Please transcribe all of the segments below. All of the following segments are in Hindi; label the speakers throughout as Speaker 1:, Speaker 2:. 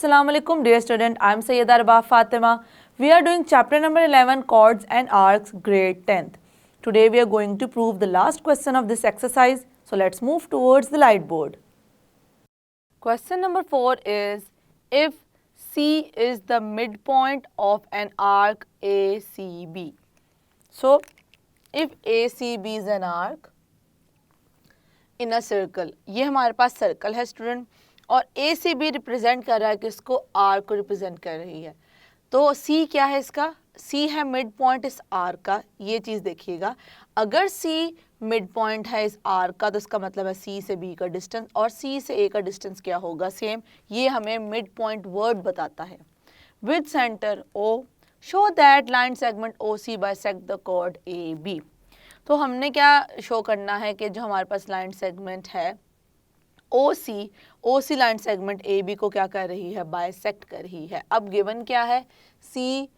Speaker 1: Assalamu alaikum dear student, I am Sayyida Arba Fatima. We are doing chapter number 11 chords and arcs grade 10th. Today we are going to prove the last question of this exercise. So let's move towards the light board. Question number 4 is if C is the midpoint of an arc ACB. So if ACB is an arc in a circle, ये हमारे पास सर्कल है स्टूडेंट और ए सी बी रिप्रेजेंट कर रहा है कि इसको आर को रिप्रेजेंट कर रही है। तो सी क्या है इसका? सी है मिड पॉइंट इस आर का। ये चीज़ देखिएगा, अगर सी मिड पॉइंट है इस आर का तो इसका मतलब है सी से बी का डिस्टेंस और सी से ए का डिस्टेंस क्या होगा? सेम। ये हमें मिड पॉइंट वर्ड बताता है। With centre O show that line segment O C bisect the chord A B. तो हमने क्या शो करना है कि जो हमारे पास लाइन सेगमेंट है ओ सी लाइन सेगमेंट ए बी को क्या कर रही है? बाइसेक्ट कर रही है। अब गिवन क्या है? सी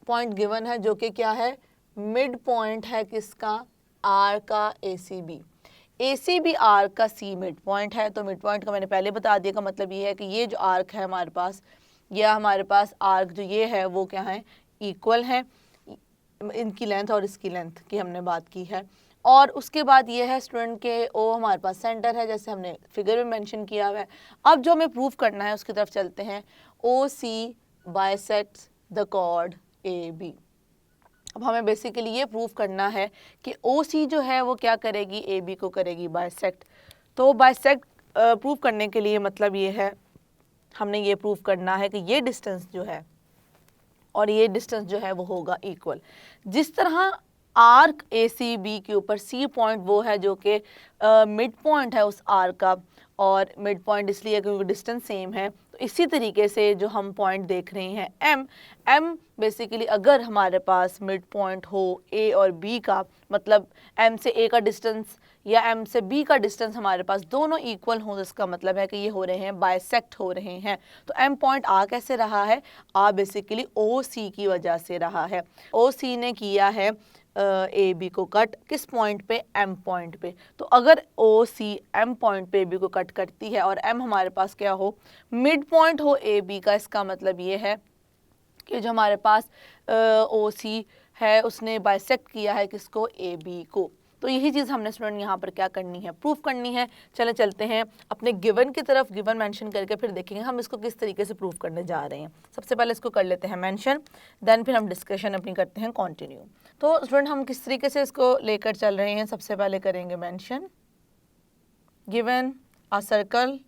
Speaker 1: पॉइंट गिवन है जो कि क्या है? मिड पॉइंट है किसका? आर का ए सी बी आर का सी मिड पॉइंट है। तो मिड पॉइंट का मैंने पहले बता दिया, का मतलब ये है कि ये जो आर्क है हमारे पास, या हमारे पास आर्क जो ये है वो क्या है? इक्वल है। इनकी लेंथ और इसकी लेंथ की हमने बात की है। और उसके बाद ये है स्टूडेंट के ओ हमारे पास सेंटर है, जैसे हमने फिगर में मेंशन किया हुआ है। अब जो हमें प्रूफ करना है उसकी तरफ चलते हैं। O C bisects the chord A B. अब हमें बेसिकली ये प्रूफ करना है कि ओ सी जो है वो क्या करेगी? ए बी को करेगी बाइसेक्ट। तो बाइसेक्ट प्रूफ करने के लिए मतलब ये है, हमने ये प्रूफ करना है कि ये डिस्टेंस जो है और ये डिस्टेंस जो है वो होगा इक्वल। जिस तरह आर्क ए सी बी के ऊपर सी पॉइंट वो है जो कि मिड पॉइंट है उस आर्क का, और मिड पॉइंट इसलिए क्योंकि डिस्टेंस सेम है। तो इसी तरीके से जो हम पॉइंट देख रहे हैं एम बेसिकली अगर हमारे पास मिड पॉइंट हो ए और बी का, मतलब एम से ए का डिस्टेंस या एम से बी का डिस्टेंस हमारे पास दोनों इक्वल हो, तो इसका मतलब है कि ये हो रहे हैं बाइसेक्ट हो रहे हैं। तो एम पॉइंट आ कैसे रहा है? आ बेसिकली ओ सी की वजह से रहा है। ओ सी ने किया है ए बी को कट किस पॉइंट पे? एम पॉइंट पे। तो अगर ओ सी एम पॉइंट पे ए बी को कट करती है और एम हमारे पास क्या हो? मिड पॉइंट हो ए बी का, इसका मतलब ये है कि जो हमारे पास ओ सी है उसने बाइसेक्ट किया है किसको? ए बी को। तो यही चीज़ हमने स्टूडेंट यहाँ पर क्या करनी है? प्रूफ करनी है। चले चलते हैं अपने गिवन की तरफ। गिवन मेंशन करके फिर देखेंगे हम इसको किस तरीके से प्रूफ करने जा रहे हैं। सबसे पहले इसको कर लेते हैं मेंशन, देन फिर हम डिस्कशन अपनी करते हैं कंटिन्यू। तो स्टूडेंट हम किस तरीके से इसको लेकर चल रहे हैं? सबसे पहले करेंगे mention. Given a circle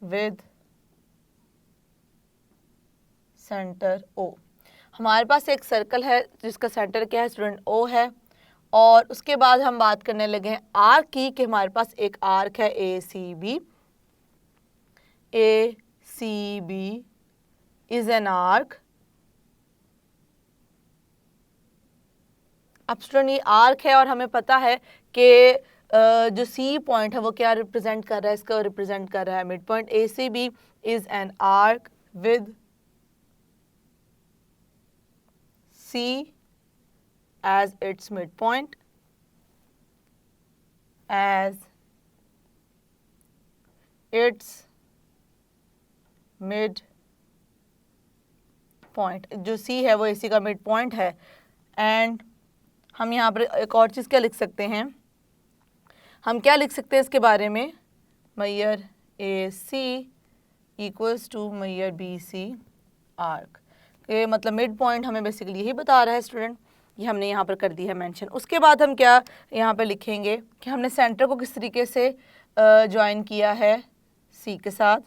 Speaker 1: with centre O. हमारे पास एक सर्कल है जिसका सेंटर क्या है स्टूडेंट? ओ है। और उसके बाद हम बात करने लगे हैं आर्क की, कि हमारे पास एक आर्क है A C B is an arc. अब स्टूडेंट ये आर्क है और हमें पता है कि जो सी पॉइंट है वो क्या रिप्रेजेंट कर रहा है? इसका रिप्रेजेंट कर रहा है mid point. A C B is an arc with C as its midpoint, as its mid point। जो C है वो AC का मिड पॉइंट है। एंड हम यहाँ पर एक और चीज़ क्या लिख सकते हैं? हम क्या लिख सकते हैं इसके बारे में? Measure AC equals to measure BC arc के, मतलब मिड पॉइंट हमें बेसिकली यही बता रहा है स्टूडेंट। ये हमने यहाँ पर कर दी है मेंशन। उसके बाद हम क्या यहाँ पर लिखेंगे कि हमने सेंटर को किस तरीके से ज्वाइन किया है सी के साथ।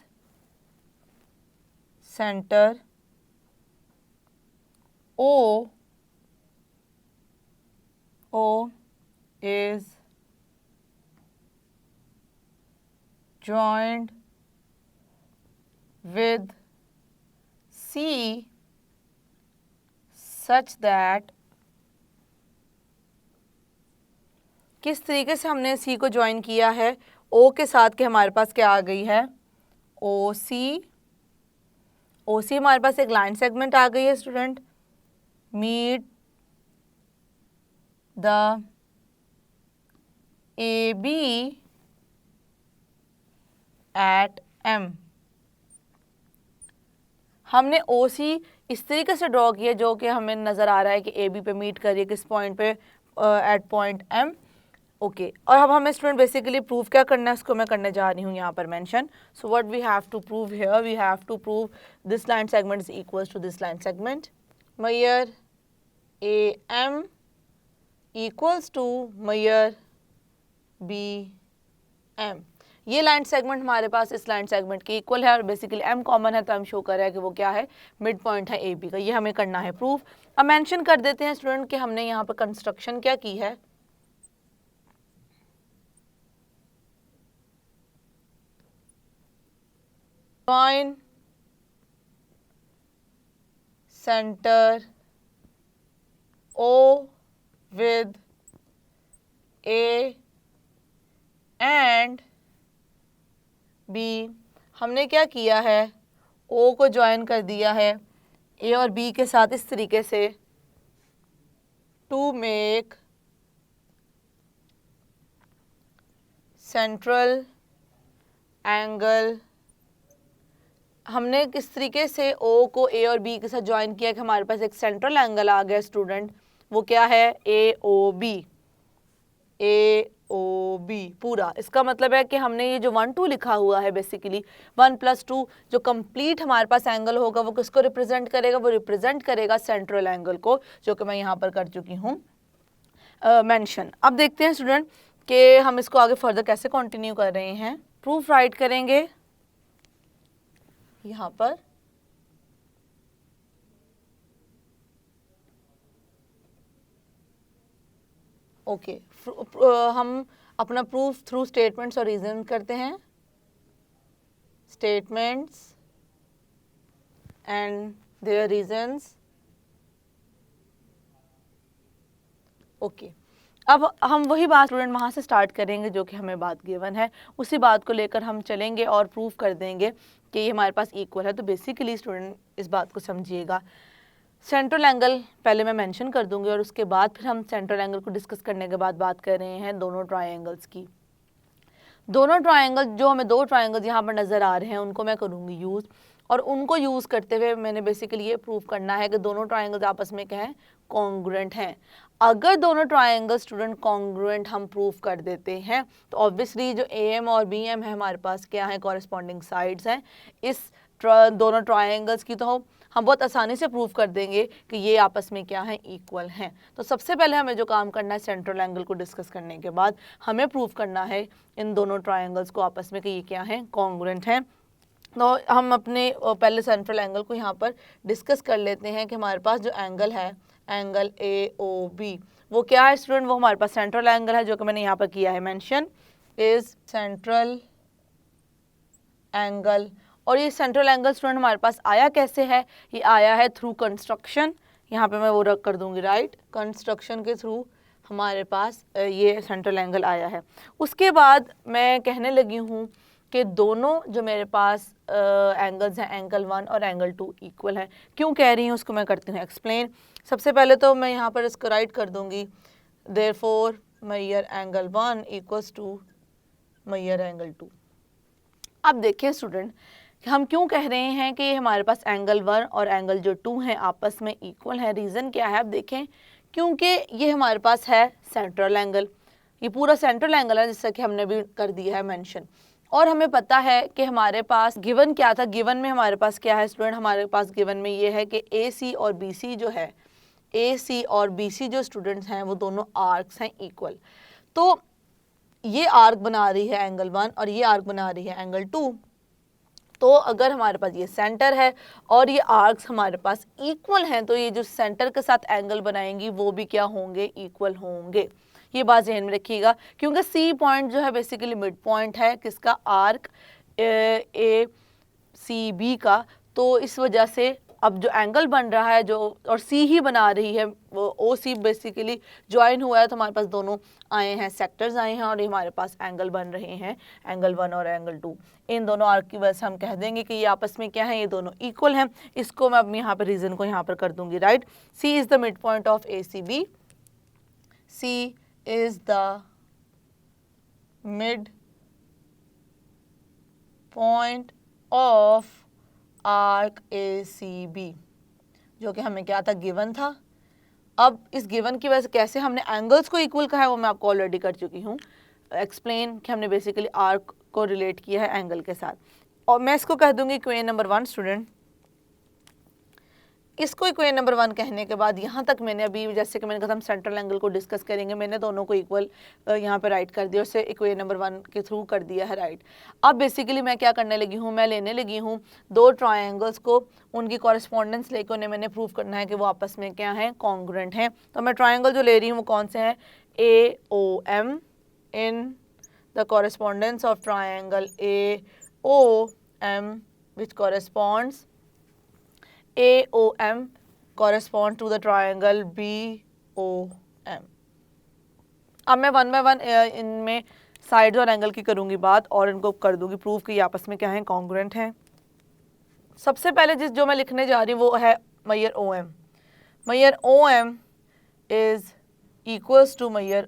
Speaker 1: Centre O is joined with C such that, किस तरीके से हमने सी को ज्वाइन किया है ओ के साथ, कि हमारे पास क्या आ गई है? ओ सी हमारे पास एक लाइन सेगमेंट आ गई है student. Meet the A B at M. हमने ओ सी इस तरीके से ड्रॉ किया जो कि हमें नज़र आ रहा है कि ए बी पे मीट करिए किस पॉइंट पे, एट पॉइंट एम। ओके, और अब हमें स्टूडेंट बेसिकली प्रूव क्या करना है, उसको मैं करने जा रही हूँ यहाँ पर mention. So what we have to prove here, we have to prove this line segment is equal to this line segment. Measure A M equals to measure B M. ये लाइन सेगमेंट हमारे पास इस लाइन सेगमेंट के इक्वल है और बेसिकली एम कॉमन है, तो हम शो कर रहे हैं कि वो क्या है, मिड पॉइंट है ए बी का। ये हमें करना है प्रूफ। अब मेंशन कर देते हैं स्टूडेंट कि हमने यहाँ पर कंस्ट्रक्शन क्या की है, join centre O with A and B. हमने क्या किया है, ओ को ज्वाइन कर दिया है ए और बी के साथ इस तरीके से, टू मेक सेंट्रल एंगल। हमने किस तरीके से ओ को ए और बी के साथ ज्वाइन किया कि हमारे पास एक सेंट्रल एंगल आ गया स्टूडेंट, वो क्या है, ए ओ बी। ए ओ बी पूरा, इसका मतलब है कि हमने ये जो 1 2 लिखा हुआ है बेसिकली 1 + 2 जो कंप्लीट हमारे पास एंगल होगा वो किसको रिप्रेजेंट करेगा, वो रिप्रेजेंट करेगा सेंट्रल एंगल को, जो कि मैं यहाँ पर कर चुकी हूँ मेंशन। अब देखते हैं स्टूडेंट कि हम इसको आगे फर्दर कैसे कंटिन्यू कर रहे हैं। प्रूफ राइट करेंगे यहाँ पर, ओके हम अपना प्रूफ थ्रू स्टेटमेंट्स और रीजन करते हैं, statements and there reasons. Okay, अब हम वही बात स्टूडेंट वहाँ से स्टार्ट करेंगे जो कि हमें बात गिवन है, उसी बात को लेकर हम चलेंगे और प्रूफ कर देंगे कि ये हमारे पास इक्वल है। तो बेसिकली स्टूडेंट इस बात को समझिएगा, सेंट्रल एंगल पहले मैं मेंशन कर दूंगी और उसके बाद फिर हम सेंट्रल एंगल को डिस्कस करने के बाद बात कर रहे हैं दोनों ट्रायंगल्स की। दोनों ट्रायंगल, जो हमें दो ट्रायंगल्स यहाँ पर नज़र आ रहे हैं उनको मैं करूँगी यूज़, और उनको यूज़ करते हुए मैंने बेसिकली ये प्रूव करना है कि दोनों ट्रायंगल्स आपस में क्या हैं, कॉन्ग्रुएंट हैं। अगर दोनों ट्रायंगल स्टूडेंट कॉन्ग्रुएंट हम प्रूव कर देते हैं तो ऑब्वियसली जो ए एम और बी एम है हमारे पास क्या है, कॉरेस्पॉन्डिंग साइड्स हैं इस दोनों ट्रायंगल्स की, तो हम बहुत आसानी से प्रूव कर देंगे कि ये आपस में क्या है, इक्वल हैं। तो सबसे पहले हमें जो काम करना है सेंट्रल एंगल को डिस्कस करने के बाद हमें प्रूव करना है इन दोनों ट्रायंगल्स को आपस में कि ये क्या है, कॉन्ग्रुएंट हैं। तो हम अपने पहले सेंट्रल एंगल को यहाँ पर डिस्कस कर लेते हैं कि हमारे पास जो एंगल है, एंगल ए ओ बी, वो क्या है स्टूडेंट, वो हमारे पास सेंट्रल एंगल है जो कि मैंने यहाँ पर किया है मेंशन, इज सेंट्रल एंगल। और ये सेंट्रल एंगल स्टूडेंट हमारे पास आया कैसे है, ये आया है थ्रू कंस्ट्रक्शन, यहाँ पे मैं वो रख कर दूंगी राइट, कंस्ट्रक्शन के थ्रू हमारे पास ये सेंट्रल एंगल आया है। उसके बाद मैं कहने लगी हूँ कि दोनों जो मेरे पास एंगल्स हैं, एंगल 1 और एंगल 2 इक्वल हैं। क्यों कह रही हूँ उसको मैं करती हूँ एक्सप्लेन। सबसे पहले तो मैं यहाँ पर इसको राइट कर दूंगी, therefore measure angle 1 equals to measure angle 2। अब देखिए स्टूडेंट हम क्यों कह रहे हैं कि हमारे पास एंगल 1 और एंगल जो 2 हैं आपस में इक्वल है। रीज़न क्या है, अब देखें, क्योंकि ये हमारे पास है सेंट्रल एंगल, ये पूरा सेंट्रल एंगल है जैसा कि हमने भी कर दिया है मेंशन। और हमें पता है कि हमारे पास गिवन क्या था, गिवन में हमारे पास क्या है स्टूडेंट, हमारे पास गिवन में ये है कि ए सी और बी सी जो है, ए सी और बी सी जो स्टूडेंट्स हैं वो दोनों आर्क्स हैं इक्वल। तो ये आर्क बना रही है एंगल 1 और ये आर्क बना रही है एंगल 2। तो अगर हमारे पास ये सेंटर है और ये आर्क्स हमारे पास इक्वल हैं तो ये जो सेंटर के साथ एंगल बनाएंगी वो भी क्या होंगे, इक्वल होंगे। ये बात ध्यान में रखिएगा, क्योंकि सी पॉइंट जो है बेसिकली मिड पॉइंट है किसका, आर्क ए सी बी का। तो इस वजह से अब जो एंगल बन रहा है जो, और सी ही बना रही है, वो ओ सी बेसिकली ज्वाइन हुआ है, तो हमारे पास दोनों आए हैं, सेक्टर्स आए हैं और ये हमारे पास एंगल बन रहे हैं, एंगल 1 और एंगल 2। इन दोनों आर्क की वजह से हम कह देंगे कि ये आपस में क्या है, ये दोनों इक्वल हैं। इसको मैं अब यहाँ पर रीजन को यहाँ पर कर दूंगी right. C is the mid point of A C B, C is the mid point of arc ACB, जो कि हमें क्या था, गिवन था। अब इस गिवन की वजह से कैसे हमने एंगल्स को इक्वल कहा है वो मैं आपको ऑलरेडी कर चुकी हूँ एक्सप्लेन, कि हमने बेसिकली आर्क को रिलेट किया है एंगल के साथ। और मैं इसको कह दूंगी इक्वेशन नंबर 1 स्टूडेंट। इसको इक्वेशन नंबर 1 कहने के बाद यहाँ तक मैंने अभी, जैसे कि मैंने कहा हम सेंट्रल एंगल को डिस्कस करेंगे, मैंने दोनों को इक्वल यहाँ पे राइट कर दिया, उससे इक्वेशन नंबर 1 के थ्रू कर दिया है राइट। अब बेसिकली मैं क्या करने लगी हूँ, मैं लेने लगी हूँ दो ट्रायंगल्स को, उनकी कॉरेस्पॉन्डेंस लेकर उन्हें मैंने प्रूव करना है कि वो आपस में क्या है, कॉन्ग्रुएंट हैं। तो मैं ट्रायंगल जो ले रही हूँ वो कौन से हैं, AOM in the correspondence of triangle AOM which corresponds AOM correspond to the triangle BOM। अब मैं 1 बाय 1 इनमें साइड और एंगल की करूंगी बात और इनको कर दूंगी प्रूव कि ये आपस में क्या है, कॉन्ग्रुएंट हैं। सबसे पहले जो मैं लिखने जा रही हूँ वो है measure OM। Measure OM is equals to measure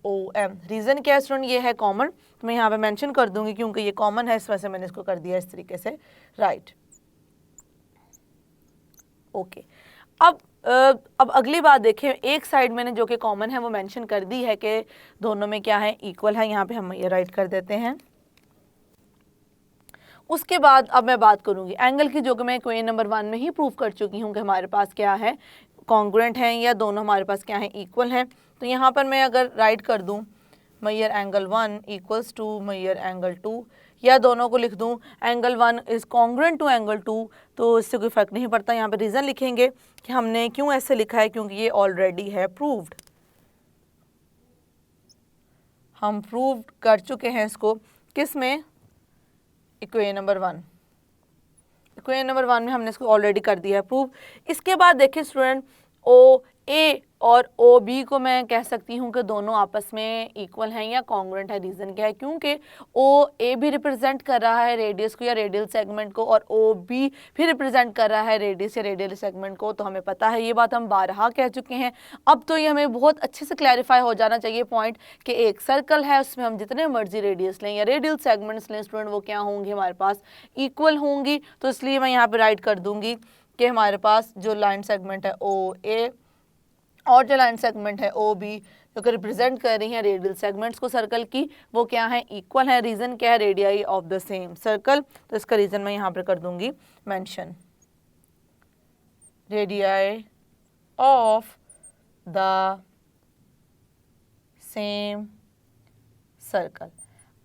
Speaker 1: OM। Reason क्या है स्टूडेंट, ये है कॉमन, तो मैं यहाँ पे मेंशन कर दूंगी क्योंकि ये कॉमन है, इस वजह से मैंने इसको कर दिया इस तरीके से राइट। ओके अब अगली बात देखें, एक साइड मैंने जो कि कॉमन है वो मेंशन कर दी है कि दोनों में क्या है, इक्वल है, यहाँ पे हम ये राइट कर देते हैं। उसके बाद अब मैं बात करूंगी एंगल की, जो कि मैं इक्वेशन नंबर 1 में ही प्रूव कर चुकी हूँ कि हमारे पास क्या है, कॉन्ग्रुएंट हैं या दोनों हमारे पास क्या है, इक्वल हैं। तो यहाँ पर मैं अगर राइट कर दूँ measure angle 1 equals to measure angle 2, या दोनों को लिख दूं angle 1 is congruent to angle 2, तो इससे कोई फर्क नहीं पड़ता। यहाँ पे रीज़न लिखेंगे कि हमने क्यों ऐसे लिखा है, क्योंकि ये ऑलरेडी है प्रूव्ड, हम प्रूव कर चुके हैं इसको, किस में, इक्वेशन नंबर 1। इक्वेशन नंबर 1 में हमने इसको ऑलरेडी कर दिया है प्रूव। इसके बाद देखिए स्टूडेंट, OA और OB को मैं कह सकती हूँ कि दोनों आपस में इक्वल हैं या कॉन्ग्रुएंट है। रीज़न क्या है, क्योंकि OA भी रिप्रेजेंट कर रहा है रेडियस को या रेडियल सेगमेंट को, और OB भी रिप्रेजेंट कर रहा है रेडियस या रेडियल सेगमेंट को। तो हमें पता है, ये बात हम बारहा कह चुके हैं। अब तो ये हमें बहुत अच्छे से क्लैरिफाई हो जाना चाहिए पॉइंट कि एक सर्कल है, उसमें हम जितने मर्जी रेडियस लें या रेडियल सेगमेंट्स लें स्टूडेंट, वो क्या होंगी, हमारे पास इक्वल होंगी। तो इसलिए मैं यहाँ पर राइट कर दूँगी कि हमारे पास जो लाइन सेगमेंट है OA और जो लाइन सेगमेंट है OB, जो कि रिप्रेजेंट कर रही हैं रेडियल सेगमेंट्स को सर्कल की, वो क्या है, इक्वल है। रीज़न क्या है, radii of the same circle. तो इसका रीज़न मैं यहाँ पर कर दूंगी mention, radii of the same circle.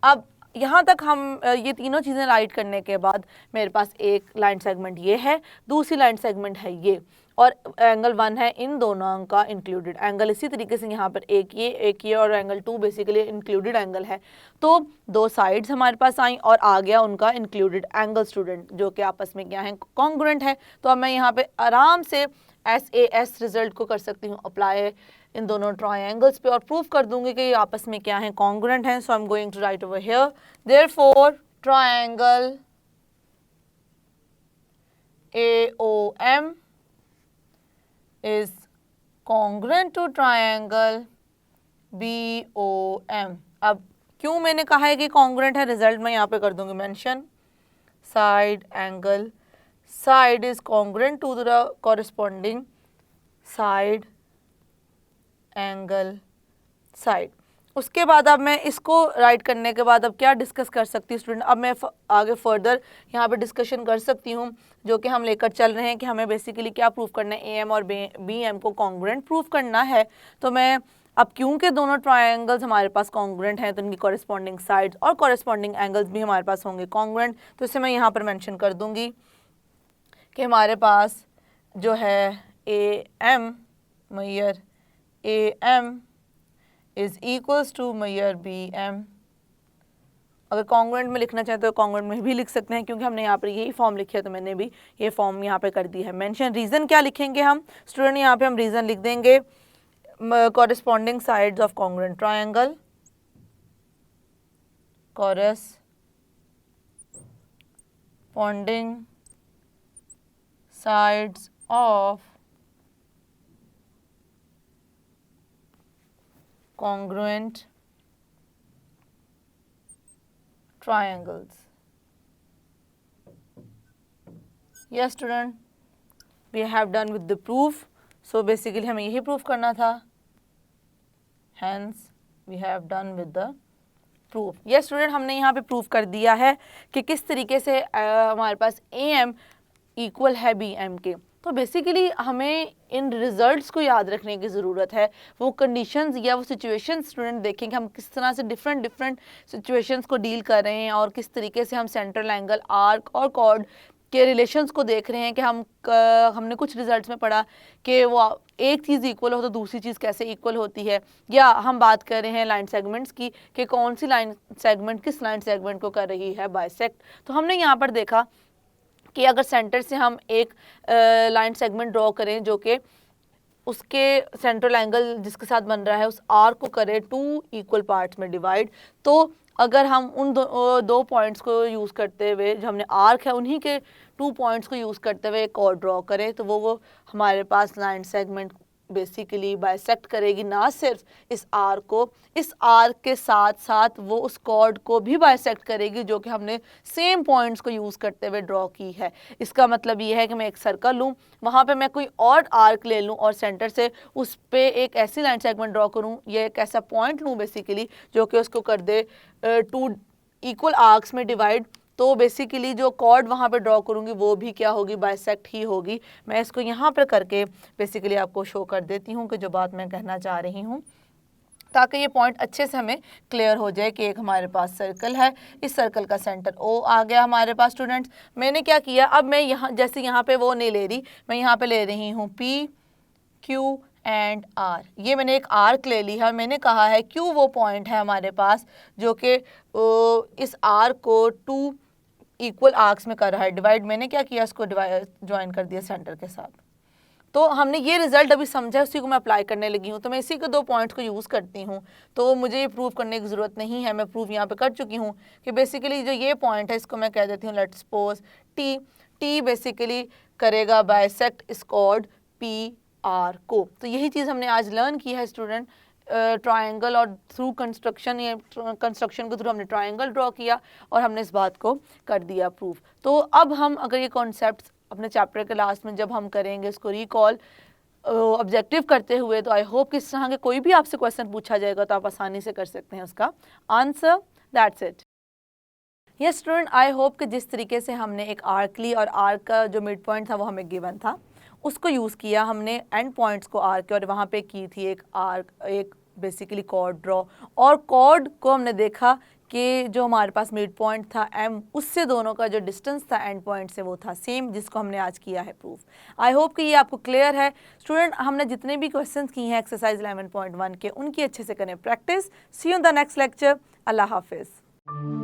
Speaker 1: अब यहाँ तक हम ये तीनों चीज़ें राइट करने के बाद मेरे पास एक लाइन सेगमेंट ये है, दूसरी लाइन सेगमेंट है ये, और एंगल 1 है इन दोनों का इंक्लूडेड एंगल। इसी तरीके से यहाँ पर एक ये और एंगल 2 बेसिकली इंक्लूडेड एंगल है। तो दो साइड्स हमारे पास आई और आ गया उनका इंक्लूडेड एंगल स्टूडेंट, जो कि आपस में क्या है, कॉन्ग्रुएंट है। तो अब मैं यहाँ पे आराम से SAS रिजल्ट को कर सकती हूँ अप्लाई इन दोनों ट्रायंगल्स पे और प्रूव कर दूंगी कि ये आपस में क्या है, कॉन्ग्रुएंट हैं। So I am going to write over here, therefore triangle AOM is congruent to triangle BOM। अब क्यों मैंने कहा है कि कॉन्ग्रुएंट है, रिजल्ट मैं यहाँ पे कर दूंगी mention, side angle, side is congruent to the corresponding side angle side. उसके बाद अब मैं इसको राइट करने के बाद अब क्या डिस्कस कर सकती हूँ स्टूडेंट, अब मैं आगे फर्दर यहाँ पे डिस्कशन कर सकती हूँ, जो कि हम लेकर चल रहे हैं कि हमें बेसिकली क्या प्रूव करना है, AM और BM को कॉन्ग्रुएंट प्रूव करना है। तो मैं अब क्योंकि दोनों ट्रायंगल्स हमारे पास कॉन्ग्रुएंट हैं, तो उनकी कॉरेस्पॉन्डिंग साइड्स और कॉरेस्पॉन्डिंग एंगल्स भी हमारे पास होंगे कॉन्ग्रुएंट। तो इसे मैं यहाँ पर मैंशन कर दूँगी कि हमारे पास जो है AM, measure AM is equals to measure BM। अगर कॉन्ग्रुएंट में लिखना चाहते तो कॉन्ग्रुएंट में भी लिख सकते हैं, क्योंकि हमने यहाँ पर यही फॉर्म लिखा है, तो मैंने भी ये फॉर्म यहाँ पे कर दी है मेंशन। रीज़न क्या लिखेंगे हम स्टूडेंट, यहाँ पे हम रीज़न लिख देंगे corresponding sides of congruent triangle, corresponding sides of congruent triangles। Yes student, we have done with the proof. So basically हमें यही प्रूफ करना था, hence we have done with the proof. Yes student, हमने यहाँ पे प्रूफ कर दिया है कि किस तरीके से हमारे पास ए एम इक्वल है बी एम के। तो बेसिकली हमें इन रिजल्ट्स को याद रखने की ज़रूरत है, वो कंडीशंस या वो सिचुएशंस स्टूडेंट देखेंगे हम किस तरह से डिफरेंट सिचुएशंस को डील कर रहे हैं और किस तरीके से हम सेंट्रल एंगल, आर्क और कॉर्ड के रिलेशंस को देख रहे हैं कि हमने कुछ रिजल्ट्स में पढ़ा कि वो एक चीज़ इक्वल हो तो दूसरी चीज़ कैसे इक्वल होती है, या हम बात कर रहे हैं लाइन सेगमेंट्स की कि कौन सी लाइन सेगमेंट किस लाइन सेगमेंट को कर रही है बाइसेक्ट। तो हमने यहाँ पर देखा कि अगर सेंटर से हम एक लाइन सेगमेंट ड्रॉ करें जो कि उसके सेंट्रल एंगल जिसके साथ बन रहा है उस आर्क को करें 2 इक्वल पार्ट्स में डिवाइड, तो अगर हम उन दो पॉइंट्स को यूज़ करते हुए, जो हमने आर्क है उन्हीं के 2 पॉइंट्स को यूज़ करते हुए एक और ड्रॉ करें, तो वो हमारे पास लाइन सेगमेंट बेसिकली बाइसेक्ट करेगी ना सिर्फ इस आर्क को, इस आर्क के साथ साथ वो उस कॉर्ड को भी बाइसेक्ट करेगी जो कि हमने सेम पॉइंट्स को यूज़ करते हुए ड्रॉ की है। इसका मतलब ये है कि मैं एक सर्कल लूँ, वहाँ पे मैं कोई और आर्क ले लूँ और सेंटर से उस पर एक ऐसी लाइन सेगमेंट ड्रॉ करूँ या एक ऐसा पॉइंट लूँ बेसिकली जो कि उसको कर दे 2 इक्वल आर्क्स में डिवाइड, तो बेसिकली जो कॉर्ड वहाँ पे ड्रॉ करूँगी वो भी क्या होगी, बाइसेक्ट ही होगी। मैं इसको यहाँ पर करके बेसिकली आपको शो कर देती हूँ कि जो बात मैं कहना चाह रही हूँ, ताकि ये पॉइंट अच्छे से हमें क्लियर हो जाए कि एक हमारे पास सर्कल है, इस सर्कल का सेंटर ओ आ गया हमारे पास। स्टूडेंट्स, मैंने क्या किया, अब मैं यहाँ जैसे यहाँ पे वो नहीं ले रही, मैं यहाँ पे ले रही हूँ पी क्यू एंड आर। ये मैंने एक आर्क ले ली है, मैंने कहा है क्यू वो पॉइंट है हमारे पास जो कि इस आर्क को 2 इक्वल आर्क्स में कर रहा है डिवाइड। मैंने क्या किया, इसको ज्वाइन कर दिया सेंटर के साथ। तो हमने ये रिजल्ट अभी समझा, उसी को मैं अप्लाई करने लगी हूँ, तो मैं इसी के 2 पॉइंट्स को यूज़ करती हूँ, तो मुझे ये प्रूव करने की ज़रूरत नहीं है, मैं प्रूव यहाँ पे कर चुकी हूँ कि बेसिकली जो ये पॉइंट है इसको मैं कह देती हूँ लेट्स सपोज टी बेसिकली करेगा बाइसेक्ट इस कॉर्ड पी आर को। तो यही चीज़ हमने आज लर्न की है स्टूडेंट, ट्रायंगल और थ्रू कंस्ट्रक्शन, ये कंस्ट्रक्शन के थ्रू हमने ट्रायंगल ड्रॉ किया और हमने इस बात को कर दिया प्रूफ। तो अब हम अगर ये कॉन्सेप्ट अपने चैप्टर के लास्ट में जब हम करेंगे इसको रिकॉल ऑब्जेक्टिव करते हुए, तो आई होप कि इस तरह के कोई भी आपसे क्वेश्चन पूछा जाएगा तो आप आसानी से कर सकते हैं उसका answer. That's it. Yes student, I hope कि जिस तरीके से हमने एक आर्क ली और आर्क का जो मिड पॉइंट था वो हमें गिवन था, उसको यूज़ किया हमने एंड पॉइंट्स को आर्क के, और वहाँ पे की थी एक आर्क, एक बेसिकली कॉर्ड ड्रॉ, और कॉर्ड को हमने देखा कि जो हमारे पास मिड पॉइंट था एम, उससे दोनों का जो डिस्टेंस था एंड पॉइंट से वो था सेम, जिसको हमने आज किया है प्रूफ। आई होप कि ये आपको क्लियर है स्टूडेंट। हमने जितने भी क्वेश्चंस किए हैं एक्सरसाइज 11.1 के, उनकी अच्छे से करें practice. See you in the next lecture. अल्लाह हाफिज़।